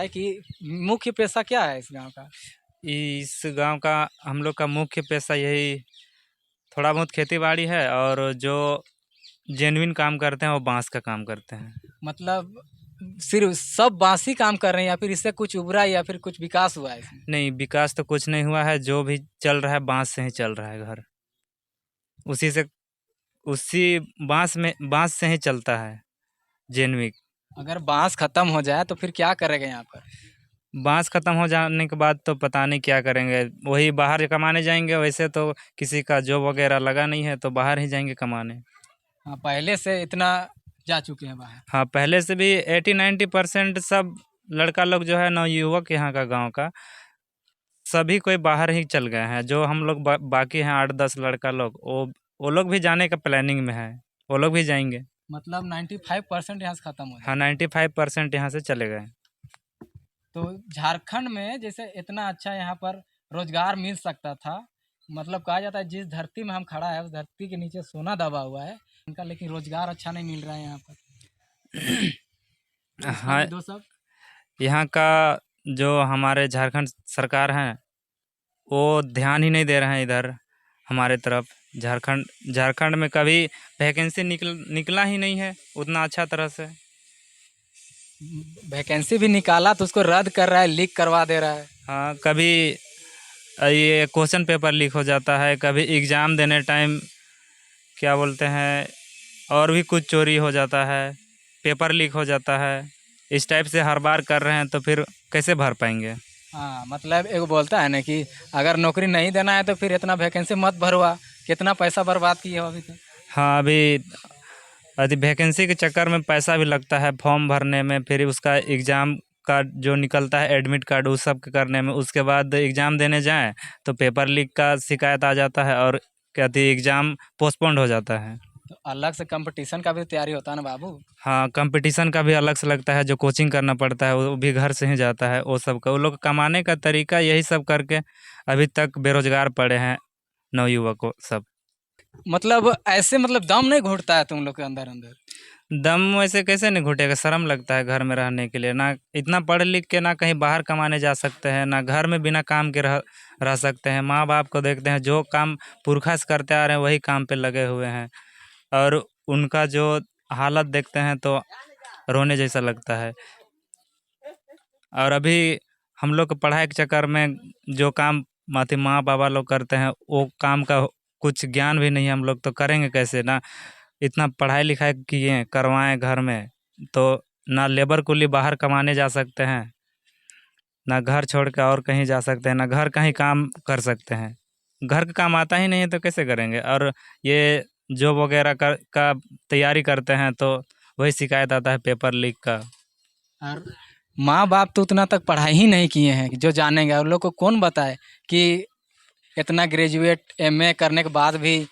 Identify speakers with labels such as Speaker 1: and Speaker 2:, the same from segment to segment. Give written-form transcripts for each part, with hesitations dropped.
Speaker 1: है कि मुख्य पेशा क्या है इस गांव का?
Speaker 2: इस गांव का हम लोग का मुख्य पेशा यही थोड़ा बहुत खेती बाड़ी है, और जो जेन्युइन काम करते हैं वो बांस का काम करते हैं।
Speaker 1: मतलब सिर्फ सब बांसी काम कर रहे हैं या फिर इससे कुछ उभरा या फिर कुछ विकास हुआ है इसमें?
Speaker 2: नहीं, विकास तो कुछ नहीं हुआ है, जो भी चल रहा है बांस से ही चल रहा है घर। उसी से उसी बांस से ही चलता है जेनविक।
Speaker 1: अगर बांस खत्म हो जाए तो फिर क्या करेगा यहाँ पर?
Speaker 2: बांस खत्म हो जाने के बाद तो पता नहीं क्या करेंगे, वही बाहर कमाने जाएंगे। वैसे तो किसी का जॉब वगैरह लगा नहीं है, तो बाहर ही जाएंगे कमाने।
Speaker 1: हाँ, पहले से इतना जा चुके हैं बाहर।
Speaker 2: हाँ, पहले से भी 80-90% सब लड़का लोग जो है नवयुवक यहाँ का गांव का सभी कोई बाहर ही चल गए हैं। जो हम लोग बाकी हैं 8-10 लड़का लोग, वो लोग भी जाने का प्लानिंग में है। वो लोग भी जाएंगे।
Speaker 1: मतलब 95% यहाँ से खत्म हो
Speaker 2: हाँ,
Speaker 1: जाएगा।
Speaker 2: 95% यहाँ से चले गए।
Speaker 1: तो झारखंड में जैसे इतना अच्छा यहाँ पर रोजगार मिल सकता था, मतलब कहा जाता है जिस धरती में हम खड़ा है उस धरती के नीचे सोना दबा हुआ है इनका, लेकिन रोजगार अच्छा नहीं मिल रहा है यहाँ पर। तो इसका
Speaker 2: हाँ,
Speaker 1: भी दो सब।
Speaker 2: यहाँ का जो हमारे झारखंड सरकार हैं वो ध्यान ही नहीं दे रहे हैं इधर हमारे तरफ। झारखंड झारखंड में कभी वैकेंसी निकला ही नहीं है उतना अच्छा तरह से।
Speaker 1: वैकेंसी भी निकाला तो उसको रद्द कर रहा है, लीक करवा दे रहा है।
Speaker 2: हाँ, कभी ये क्वेश्चन पेपर लीक हो जाता है, कभी एग्ज़ाम देने टाइम क्या बोलते हैं और भी कुछ चोरी हो जाता है, पेपर लीक हो जाता है। इस टाइप से हर बार कर रहे हैं तो फिर कैसे भर पाएंगे।
Speaker 1: हाँ, मतलब एक बोलता है ना कि अगर नौकरी नहीं देना है तो फिर इतना वैकेंसी मत भरवा, कितना पैसा बर्बाद किए हो अभी तक।
Speaker 2: हाँ, अभी वैकेंसी के चक्कर में पैसा भी लगता है फॉर्म भरने में, फिर उसका एग्ज़ाम का जो निकलता है एडमिट कार्ड उस सब के करने में। उसके बाद एग्ज़ाम देने जाएं तो पेपर लीक का शिकायत आ जाता है और कहती एग्ज़ाम पोस्टपोन्ड हो जाता है।
Speaker 1: तो अलग से कंपटीशन का भी तैयारी होता है ना बाबू।
Speaker 2: हाँ, कंपटीशन का भी अलग से लगता है, जो कोचिंग करना पड़ता है वो भी घर से ही जाता है। वो सब का वो लोग कमाने का तरीका यही सब करके अभी तक बेरोजगार पड़े हैं नवयुवक सब।
Speaker 1: मतलब ऐसे मतलब दम नहीं घुटता है तुम लोग के अंदर अंदर?
Speaker 2: दम वैसे कैसे नहीं घुटेगा, शर्म लगता है घर में रहने के लिए। ना इतना पढ़ लिख के ना कहीं बाहर कमाने जा सकते हैं, ना घर में बिना काम के रह सकते हैं। माँ बाप को देखते हैं, जो काम पुरखा से करते आ रहे हैं वही काम पे लगे हुए हैं, और उनका जो हालत देखते हैं तो रोने जैसा लगता है। और अभी हम लोग को पढ़ाई के चक्कर में जो काम माँ बाबा लोग करते हैं वो काम का कुछ ज्ञान भी नहीं है। हम लोग तो करेंगे कैसे ना, इतना पढ़ाई लिखाई किए करवाएं घर में, तो ना लेबर कुली बाहर कमाने जा सकते हैं, ना घर छोड़ के और कहीं जा सकते हैं, ना घर का ही काम कर सकते हैं। घर का काम आता ही नहीं है तो कैसे करेंगे। और ये जॉब वगैरह का तैयारी करते हैं तो वही शिकायत आता है पेपर लीक का।
Speaker 1: और माँ बाप तो उतना तक पढ़ाई ही नहीं किए हैं कि जो जानेंगे, और लोग को कौन बताए कि इतना ग्रेजुएट एमए करने के बाद भी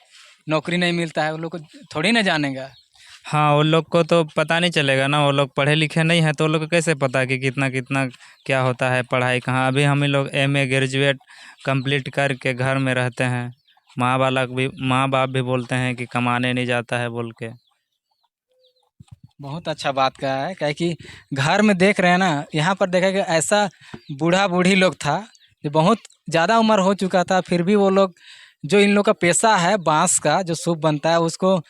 Speaker 1: नौकरी नहीं मिलता है, वो लोग को थोड़ी ना जानेगा।
Speaker 2: हाँ, वो लोग को तो पता नहीं चलेगा ना, वो लोग पढ़े लिखे नहीं हैं तो वो लोग को कैसे पता कि कितना कितना क्या होता है पढ़ाई कहाँ। अभी हम ही लोग एमए ग्रेजुएट कंप्लीट करके घर में रहते हैं। माँ बाप भी बोलते हैं कि कमाने नहीं जाता है बोल के।
Speaker 1: बहुत अच्छा बात कहा है, क्या कि घर में देख रहे हैं ना, यहाँ पर देखा कि ऐसा बूढ़ा बूढ़ी लोग था जो बहुत ज़्यादा उम्र हो चुका था, फिर भी वो लोग जो इन लोग का पेशा है बांस का जो सूप बनता है उसको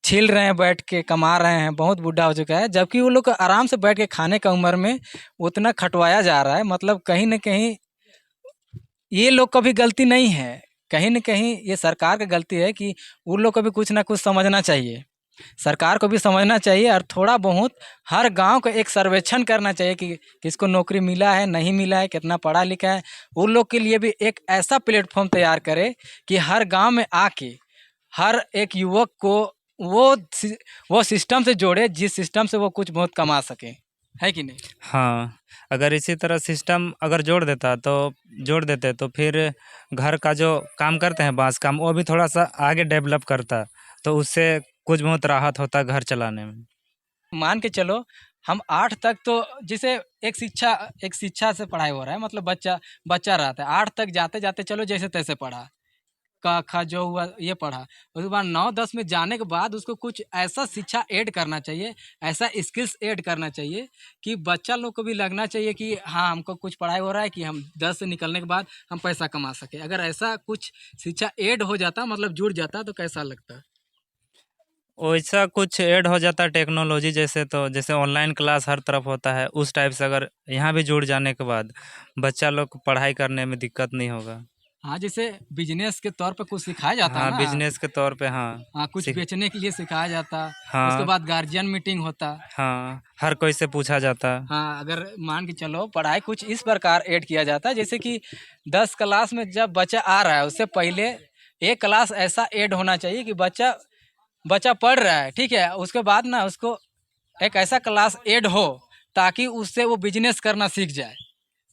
Speaker 1: छील रहे हैं, बैठ के कमा रहे हैं। बहुत बूढ़ा हो चुका है, जबकि वो लोग को आराम से बैठ के खाने का उम्र में उतना खटवाया जा रहा है। मतलब कहीं ना कहीं ये लोग का भी गलती नहीं है, कहीं न कहीं ये सरकार की गलती है कि उन लोग को भी कुछ ना कुछ समझना चाहिए। सरकार को भी समझना चाहिए और थोड़ा बहुत हर गाँव का एक सर्वेक्षण करना चाहिए कि किसको नौकरी मिला है, नहीं मिला है, कितना पढ़ा लिखा है। उन लोग के लिए भी एक ऐसा प्लेटफ़ॉर्म तैयार करे कि हर गाँव में आके हर एक युवक को वो वो सिस्टम से जोड़े जिस सिस्टम से वो कुछ बहुत कमा सके। है कि नहीं?
Speaker 2: हाँ, अगर इसी तरह सिस्टम अगर जोड़ देते तो फिर घर का जो काम करते हैं बांस काम, वो भी थोड़ा सा आगे डेवलप करता, तो उससे कुछ बहुत राहत होता घर चलाने में।
Speaker 1: मान के चलो हम 8 तक तो जैसे एक शिक्षा से पढ़ाई हो रहा है, मतलब बच्चा बच्चा रहता है 8 तक जाते जाते चलो जैसे तैसे पढ़ा, क ख जो हुआ ये पढ़ा, उसके बाद 9-10 में जाने के बाद उसको कुछ ऐसा शिक्षा ऐड करना चाहिए, ऐसा स्किल्स ऐड करना चाहिए कि बच्चा लोग को भी लगना चाहिए कि हाँ, हमको कुछ पढ़ाई हो रहा है कि हम 10 से निकलने के बाद हम पैसा कमा सकें। अगर ऐसा कुछ शिक्षा ऐड हो जाता, मतलब जुड़ जाता, तो कैसा लगता?
Speaker 2: वैसा कुछ ऐड हो जाता टेक्नोलॉजी जैसे, तो जैसे ऑनलाइन क्लास हर तरफ होता है, उस टाइप से अगर यहाँ भी जुड़ जाने के बाद बच्चा लोग को पढ़ाई करने में दिक्कत नहीं होगा।
Speaker 1: हाँ, जैसे बिजनेस के तौर पे कुछ सिखाया जाता है
Speaker 2: हाँ,
Speaker 1: ना।
Speaker 2: बिजनेस के तौर पे, हाँ।
Speaker 1: हाँ, कुछ
Speaker 2: सीख
Speaker 1: बेचने के लिए सिखाया जाता, उसके
Speaker 2: हाँ,
Speaker 1: बाद गार्जियन मीटिंग होता।
Speaker 2: हाँ, हर कोई से पूछा जाता।
Speaker 1: हाँ, अगर मान के चलो पढ़ाई कुछ इस प्रकार ऐड किया जाता है, जैसे कि 10 क्लास में जब बच्चा आ रहा है उससे पहले एक क्लास ऐसा ऐड होना चाहिए कि बच्चा बच्चा पढ़ रहा है, ठीक है, उसके बाद ना उसको एक ऐसा क्लास ऐड हो ताकि उससे वो बिजनेस करना सीख जाए,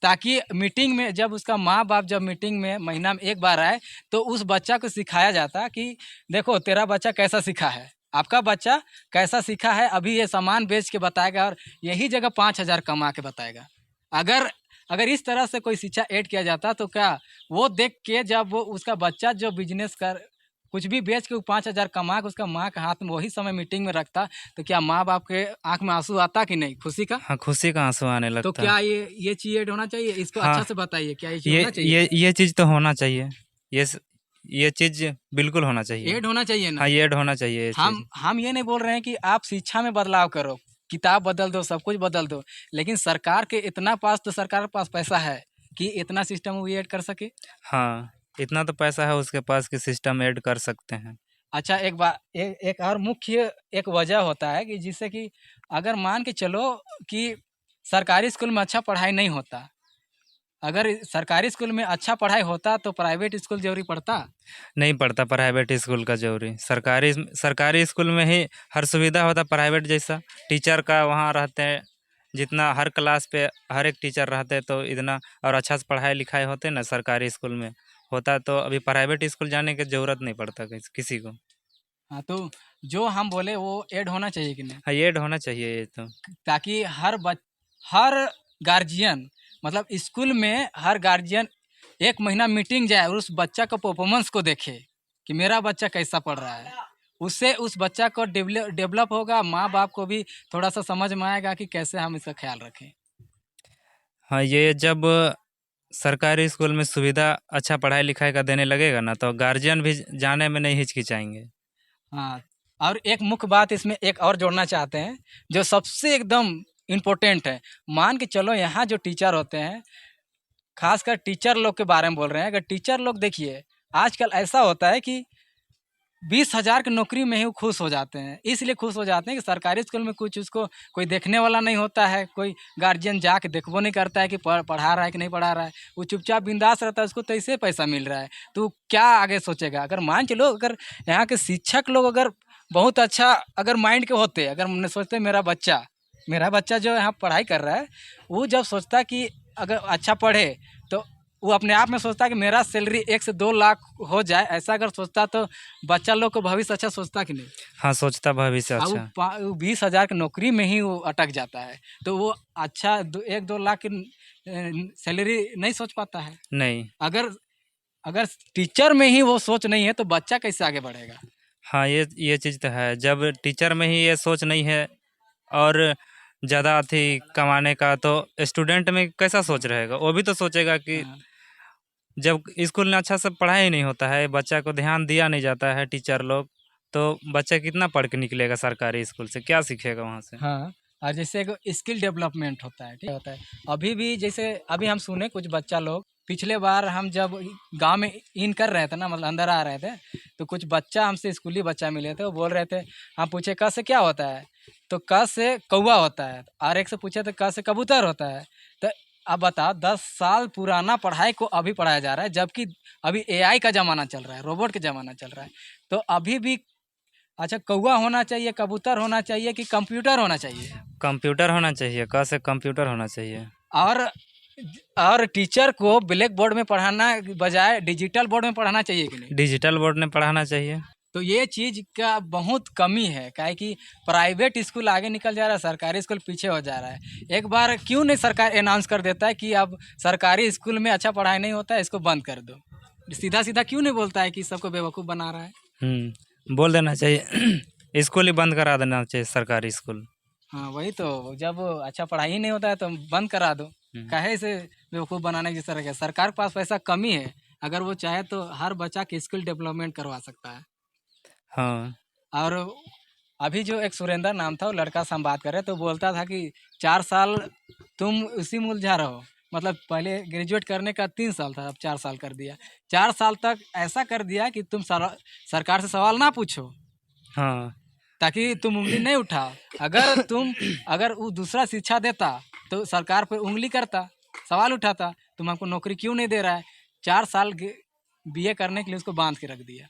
Speaker 1: ताकि मीटिंग में जब उसका माँ बाप जब मीटिंग में महीना में एक बार आए तो उस बच्चा को सिखाया जाता कि देखो तेरा बच्चा कैसा सीखा है, आपका बच्चा कैसा सीखा है, अभी ये सामान बेच के बताएगा और यही जगह 5,000 कमा के बताएगा। अगर अगर इस तरह से कोई शिक्षा ऐड किया जाता तो क्या वो देख के जब वो उसका बच्चा जो बिजनेस कर कुछ भी बेच के वो 5,000 कमा के उसका माँ के हाथ में वही समय मीटिंग में रखता, तो क्या माँ बाप के आंख में आंसू आता कि नहीं खुशी का?
Speaker 2: हाँ, खुशी का आंसू आने
Speaker 1: तो
Speaker 2: लगता।
Speaker 1: क्या ये चीज ऐड होना चाहिए? इसको
Speaker 2: हाँ,
Speaker 1: अच्छा से बताइए, क्या ये चीज
Speaker 2: ये
Speaker 1: होना चाहिए?
Speaker 2: ये चीज़ तो होना चाहिए। ये चीज़ बिल्कुल होना चाहिए।
Speaker 1: ऐड होना चाहिए ना।
Speaker 2: हाँ, ये ऐड होना चाहिए ये चीज़।
Speaker 1: हम ये नहीं बोल रहे हैं कि आप शिक्षा में बदलाव करो, किताब बदल दो, सब कुछ बदल दो, लेकिन सरकार के इतना पास तो सरकार के पास पैसा है कि इतना सिस्टम वो ऐड कर सके।
Speaker 2: हाँ, इतना तो पैसा है उसके पास कि सिस्टम ऐड कर सकते हैं।
Speaker 1: अच्छा, एक बात एक और मुख्य एक वजह होता है कि जिससे कि अगर मान के चलो कि सरकारी स्कूल में अच्छा पढ़ाई नहीं होता, अगर सरकारी स्कूल में अच्छा पढ़ाई होता तो प्राइवेट स्कूल जरूरी पड़ता?
Speaker 2: नहीं पड़ता प्राइवेट स्कूल का ज़रूरी। सरकारी स्कूल में ही हर सुविधा होता प्राइवेट जैसा। टीचर का वहाँ रहते हैं, जितना हर क्लास पे हर एक टीचर रहते तो इतना और अच्छा से पढ़ाई लिखाई होते ना सरकारी स्कूल में होता, तो अभी प्राइवेट स्कूल जाने की ज़रूरत नहीं पड़ता किसी को।
Speaker 1: हाँ, तो जो हम बोले वो ऐड होना चाहिए कि नहीं,
Speaker 2: हाँ, ये ऐड होना चाहिए ये तो।
Speaker 1: ताकि हर गार्जियन, मतलब स्कूल में हर गार्जियन एक महीना मीटिंग जाए और उस बच्चा का परफॉर्मेंस को देखे कि मेरा बच्चा कैसा पढ़ रहा है। उससे उस बच्चा को डेवलप होगा, माँ बाप को भी थोड़ा सा समझ में आएगा कि कैसे हम इसका ख्याल रखें।
Speaker 2: हाँ, ये जब सरकारी स्कूल में सुविधा अच्छा पढ़ाई लिखाई का देने लगेगा ना, तो गार्जियन भी जाने में नहीं हिचकिचाएंगे।
Speaker 1: हाँ, और एक मुख्य बात इसमें एक और जोड़ना चाहते हैं जो सबसे एकदम इम्पोर्टेंट है। मान के चलो यहाँ जो टीचर होते हैं, खासकर टीचर लोग के बारे में बोल रहे हैं, अगर टीचर लोग देखिए आजकल ऐसा होता है कि 20,000 की नौकरी में ही वो खुश हो जाते हैं, इसलिए खुश हो जाते हैं कि सरकारी स्कूल में कुछ उसको कोई देखने वाला नहीं होता है, कोई गार्जियन जाके देखबो नहीं करता है कि पढ़ा रहा है कि नहीं पढ़ा रहा है, वो चुपचाप बिंदास रहता है, उसको तो ऐसे पैसा मिल रहा है, तो क्या आगे सोचेगा? अगर मान चलो अगर यहाँ के शिक्षक लोग अगर बहुत अच्छा अगर माइंड के होते, अगर हमने सोचते मेरा बच्चा जो यहाँ पढ़ाई कर रहा है, वो जब सोचता कि अगर अच्छा पढ़े तो वो अपने आप में सोचता कि मेरा सैलरी 1 से 2 लाख हो जाए, ऐसा अगर सोचता तो बच्चा लोग को भविष्य अच्छा सोचता कि नहीं?
Speaker 2: हाँ, सोचता भविष्य
Speaker 1: अब
Speaker 2: अच्छा।
Speaker 1: वो 20,000 की नौकरी में ही वो अटक जाता है, तो वो अच्छा 1-2 लाख की सैलरी नहीं सोच पाता है।
Speaker 2: नहीं।
Speaker 1: अगर अगर टीचर में ही वो सोच नहीं है तो बच्चा कैसे आगे बढ़ेगा?
Speaker 2: हाँ, ये चीज़ तो है। जब टीचर में ही ये सोच नहीं है और ज़्यादा अथी कमाने का, तो स्टूडेंट में कैसा सोच रहेगा? वो भी तो सोचेगा कि
Speaker 1: हाँ,
Speaker 2: जब स्कूल में अच्छा से पढ़ाई नहीं होता है, बच्चा को ध्यान दिया नहीं जाता है टीचर लोग, तो बच्चा कितना पढ़ के निकलेगा सरकारी स्कूल से? क्या सीखेगा वहाँ से?
Speaker 1: हाँ, और जैसे एक स्किल डेवलपमेंट होता है, ठीक होता है। अभी भी जैसे अभी हम सुने कुछ बच्चा लोग, पिछले बार हम जब गांव में इन कर रहे थे ना, मतलब अंदर आ रहे थे, तो कुछ बच्चा हमसे स्कूली बच्चा मिले थे, वो बोल रहे थे, हम पूछे क से क्या होता है, तो क से कौवा होता है, और एक से पूछे तो क से कबूतर होता है। तो अब बताओ 10 साल पुराना पढ़ाई को अभी पढ़ाया जा रहा है, जबकि अभी एआई का ज़माना चल रहा है, रोबोट का ज़माना चल रहा है, तो अभी भी अच्छा कौवा होना चाहिए, कबूतर होना चाहिए कि कंप्यूटर होना चाहिए?
Speaker 2: कंप्यूटर होना चाहिए, क से कंप्यूटर होना चाहिए।
Speaker 1: और टीचर को ब्लैक बोर्ड में पढ़ाना बजाय डिजिटल बोर्ड में पढ़ाना चाहिए कि नहीं?
Speaker 2: डिजिटल बोर्ड में पढ़ाना चाहिए।
Speaker 1: तो ये चीज़ का बहुत कमी है, काहे कि प्राइवेट स्कूल आगे निकल जा रहा है, सरकारी स्कूल पीछे हो जा रहा है। एक बार क्यों नहीं सरकार अनाउंस कर देता है कि अब सरकारी स्कूल में अच्छा पढ़ाई नहीं होता है, इसको बंद कर दो। सीधा सीधा क्यों नहीं बोलता है कि सबको बेवकूफ़ बना रहा है?
Speaker 2: बोल देना चाहिए स्कूल ही बंद करा देना चाहिए सरकारी स्कूल।
Speaker 1: हाँ वही तो, जब अच्छा पढ़ाई ही नहीं होता है तो बंद करा दो। काहे इसे बेवकूफ़ बनाने की तरह है? सरकार के पास पैसा कमी है, अगर वो चाहे तो हर बच्चा की स्किल डेवलपमेंट करवा सकता है।
Speaker 2: हाँ
Speaker 1: और अभी जो एक सुरेंद्र नाम था, वो लड़का से हम बात कर रहे तो बोलता था कि 4 साल तुम उसी में उलझा रहो, मतलब पहले ग्रेजुएट करने का 3 साल था, अब 4 साल कर दिया। 4 साल तक ऐसा कर दिया कि तुम सरकार से सवाल ना पूछो,
Speaker 2: हाँ
Speaker 1: ताकि तुम उंगली नहीं उठाओ। अगर वो दूसरा शिक्षा देता तो सरकार पे उंगली करता, सवाल उठाता, तुम हमको नौकरी क्यों नहीं दे रहा है। 4 साल बीए करने के लिए उसको बांध के रख दिया।